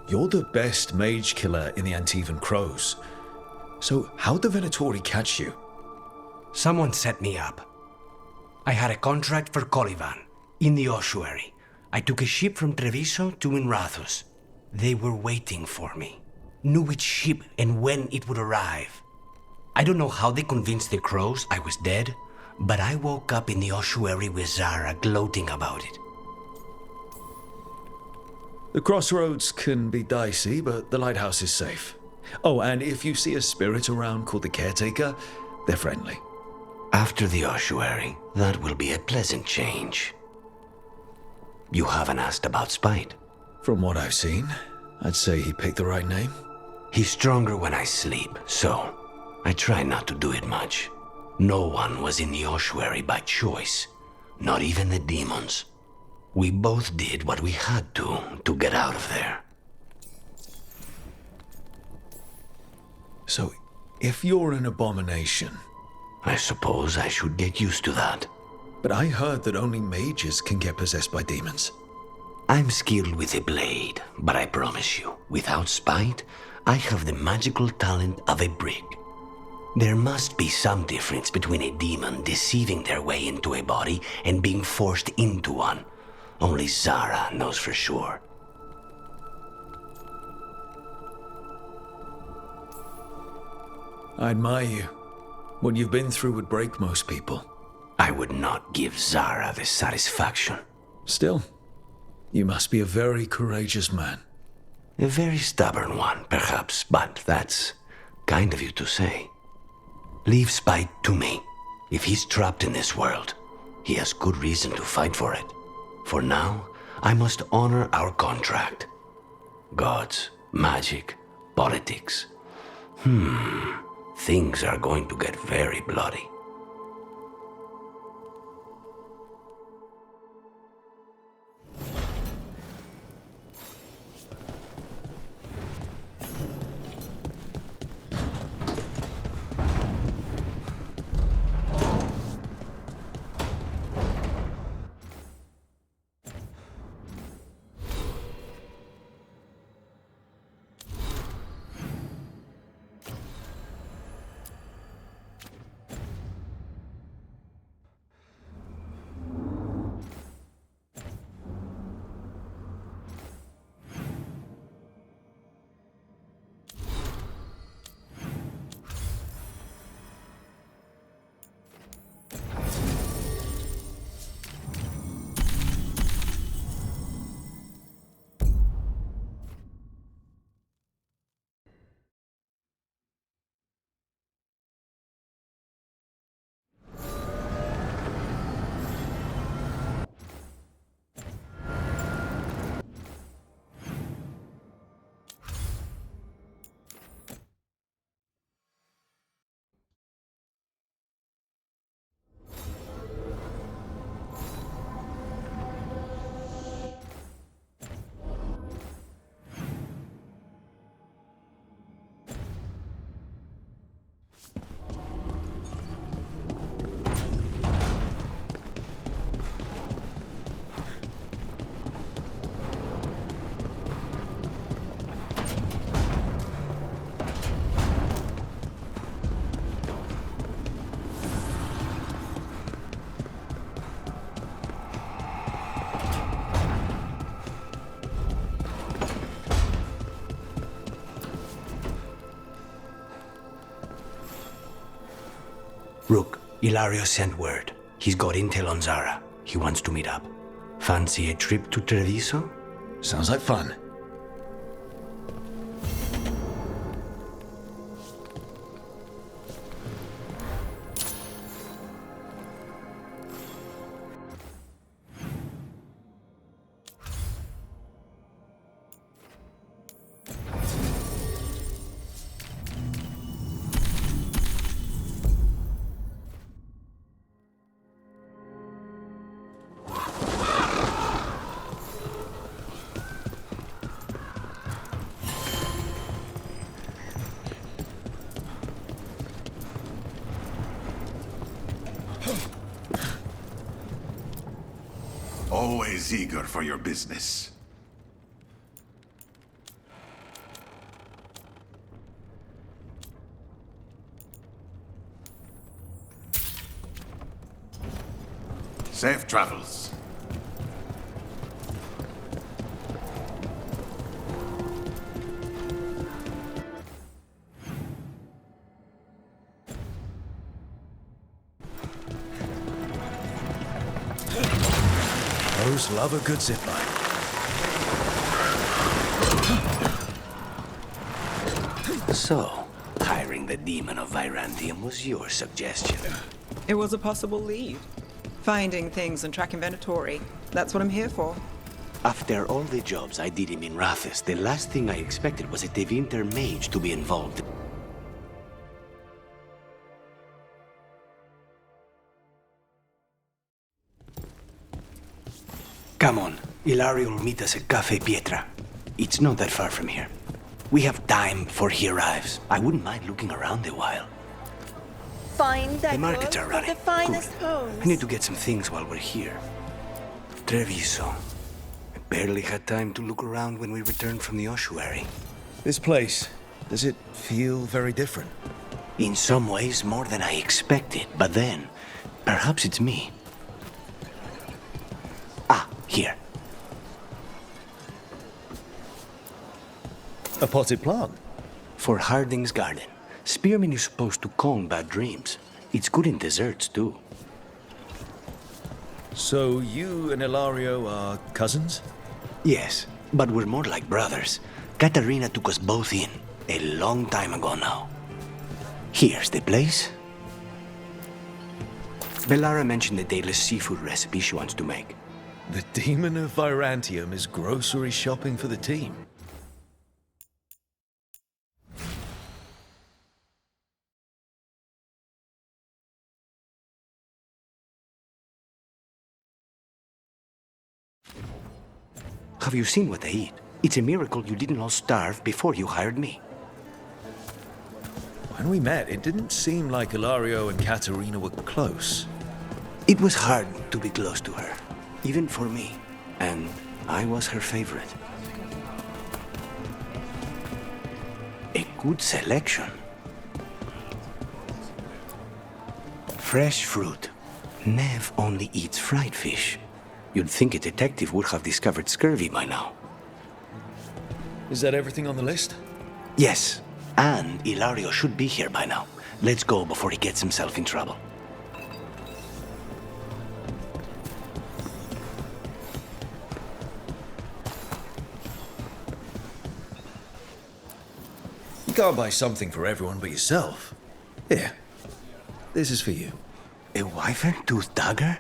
You're the best mage killer in the Antivan Crows. So how'd the Venatori catch you? Someone set me up. I had a contract for Colivan, in the ossuary. I took a ship from Treviso to Minrathus. They were waiting for me. Knew which ship and when it would arrive. I don't know how they convinced the Crows I was dead, but I woke up in the ossuary with Zara gloating about it. The crossroads can be dicey, but the lighthouse is safe. Oh, and if you see a spirit around called the Caretaker, they're friendly. After the ossuary, that will be a pleasant change. You haven't asked about Spite. From what I've seen, I'd say he picked the right name. He's stronger when I sleep, so I try not to do it much. No one was in the ossuary by choice, not even the demons. We both did what we had to get out of there. So, if you're an abomination... I suppose I should get used to that. But I heard that only mages can get possessed by demons. I'm skilled with a blade, but I promise you, without Spite, I have the magical talent of a brick. There must be some difference between a demon deceiving their way into a body and being forced into one. Only Zara knows for sure. I admire you. What you've been through would break most people. I would not give Zara the satisfaction. Still, you must be a very courageous man. A very stubborn one, perhaps, but that's kind of you to say. Leave Spite to me. If he's trapped in this world, he has good reason to fight for it. For now, I must honor our contract. Gods, magic, politics. Things are going to get very bloody. Rook, Ilario sent word. He's got intel on Zara. He wants to meet up. Fancy a trip to Treviso? Sounds like fun. Always eager for your business. Safe travels. Those love a good zipline. So, hiring the demon of Virantium was your suggestion. It was a possible lead. Finding things and tracking Venatori. That's what I'm here for. After all the jobs I did in Minrathus, the last thing I expected was a Tevinter mage to be involved. Come on, Ilario will meet us at Cafe Pietra. It's not that far from here. We have time before he arrives. I wouldn't mind looking around a while. Fine The markets are running. the finest Good. homes. I need to get some things while we're here. Treviso. I barely had time to look around when we returned from the ossuary. This place, does it feel very different? In some ways, more than I expected. But then, perhaps it's me. Ah, here. A potted plant? For Harding's garden. Spearmint is supposed to calm bad dreams. It's good in desserts, too. So you and Ilario are cousins? Yes, but we're more like brothers. Katarina took us both in, a long time ago now. Here's the place. Bellara mentioned the dayless seafood recipe she wants to make. The demon of Virantium is grocery shopping for the team. Have you seen what they eat? It's a miracle you didn't all starve before you hired me. When we met, it didn't seem like Ilario and Katerina were close. It was hard to be close to her, even for me. And I was her favorite. A good selection. Fresh fruit. Nev only eats fried fish. You'd think a detective would have discovered scurvy by now. Is that everything on the list? Yes, and Ilario should be here by now. Let's go before he gets himself in trouble. You can't buy something for everyone but yourself. Here, this is for you. A wyvern tooth dagger?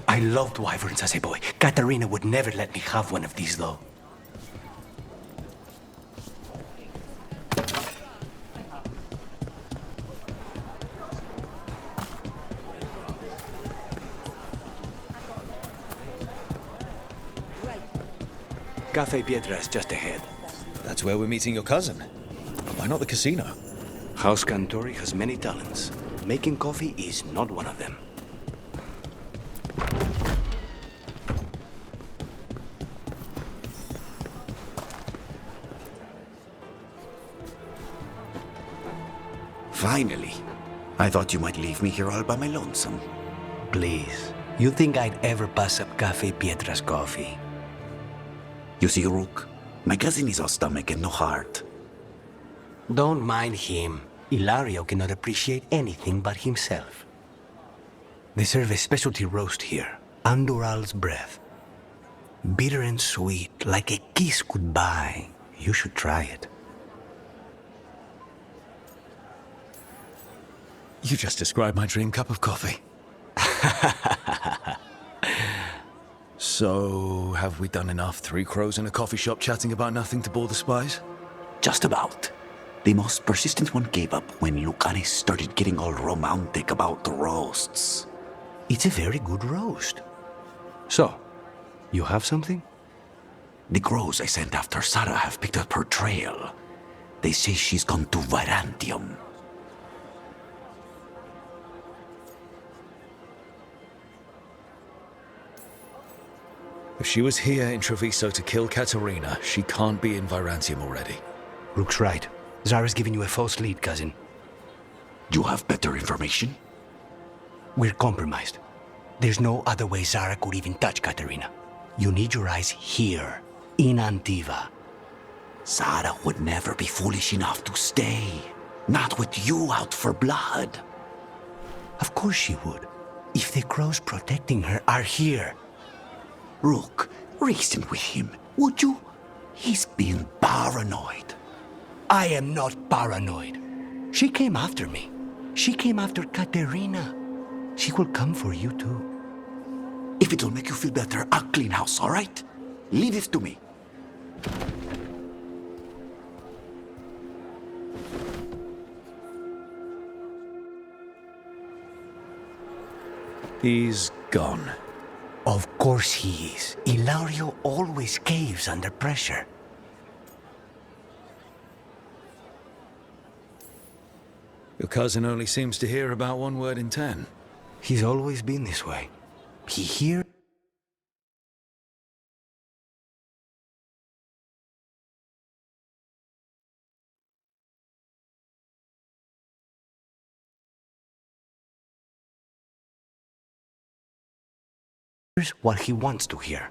I loved wyverns as a boy. Katarina would never let me have one of these, though. Cafe Pietra is just ahead. That's where we're meeting your cousin. Why not the casino? House Cantori has many talents. Making coffee is not one of them. Finally. I thought you might leave me here all by my lonesome. Please. You think I'd ever pass up Cafe Pietra's coffee? You see, Rook, my cousin is all stomach and no heart. Don't mind him. Ilario cannot appreciate anything but himself. They serve a specialty roast here, Andoral's breath. Bitter and sweet, like a kiss goodbye. You should try it. You just described my dream cup of coffee. So, have we done enough Three Crows in a coffee shop chatting about nothing to bore the spies? Just about. The most persistent one gave up when Lucanis started getting all romantic about the roasts. It's a very good roast. So, you have something? The crows I sent after Sarah have picked up her trail. They say she's gone to Virantium. If she was here in Treviso to kill Katerina, she can't be in Virantium already. Rook's right. Zara's giving you a false lead, cousin. You have better information? We're compromised. There's no other way Zara could even touch Katerina. You need your eyes here, in Antiva. Zara would never be foolish enough to stay. Not with you out for blood. Of course she would, if the crows protecting her are here. Rook, reason with him, would you? He's being paranoid. I am not paranoid. She came after me. She came after Katerina. She will come for you too. If it'll make you feel better, I'll clean house, all right? Leave this to me. He's gone. Of course he is. Ilario always caves under pressure. Your cousin only seems to hear about one word in 10. He's always been this way. He hears what he wants to hear.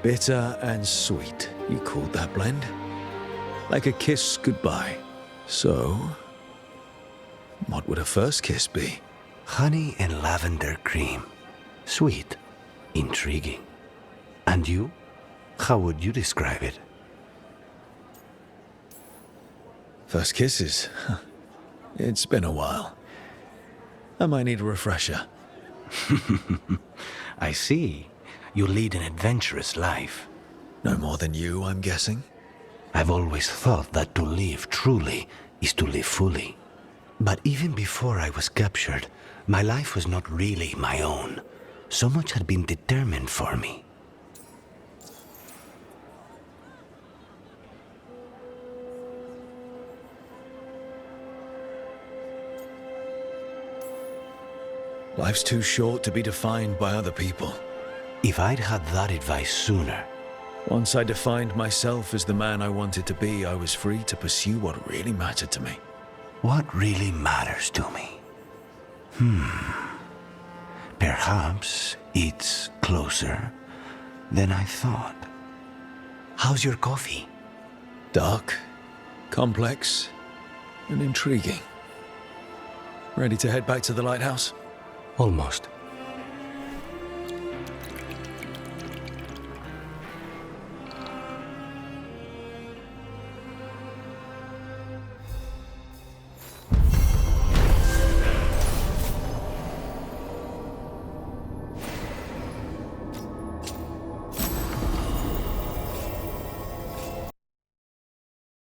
Bitter and sweet, you called that blend? Like a kiss goodbye. So, what would a first kiss be? Honey and lavender cream. Sweet. Intriguing. And you? How would you describe it? First kisses? It's been a while. I might need a refresher. I see. You lead an adventurous life. No more than you, I'm guessing? I've always thought that to live truly is to live fully. But even before I was captured, my life was not really my own. So much had been determined for me. Life's too short to be defined by other people. If I'd had that advice sooner. Once I defined myself as the man I wanted to be, I was free to pursue what really mattered to me. What really matters to me? Perhaps it's closer than I thought. How's your coffee? Dark, complex, and intriguing. Ready to head back to the lighthouse? Almost.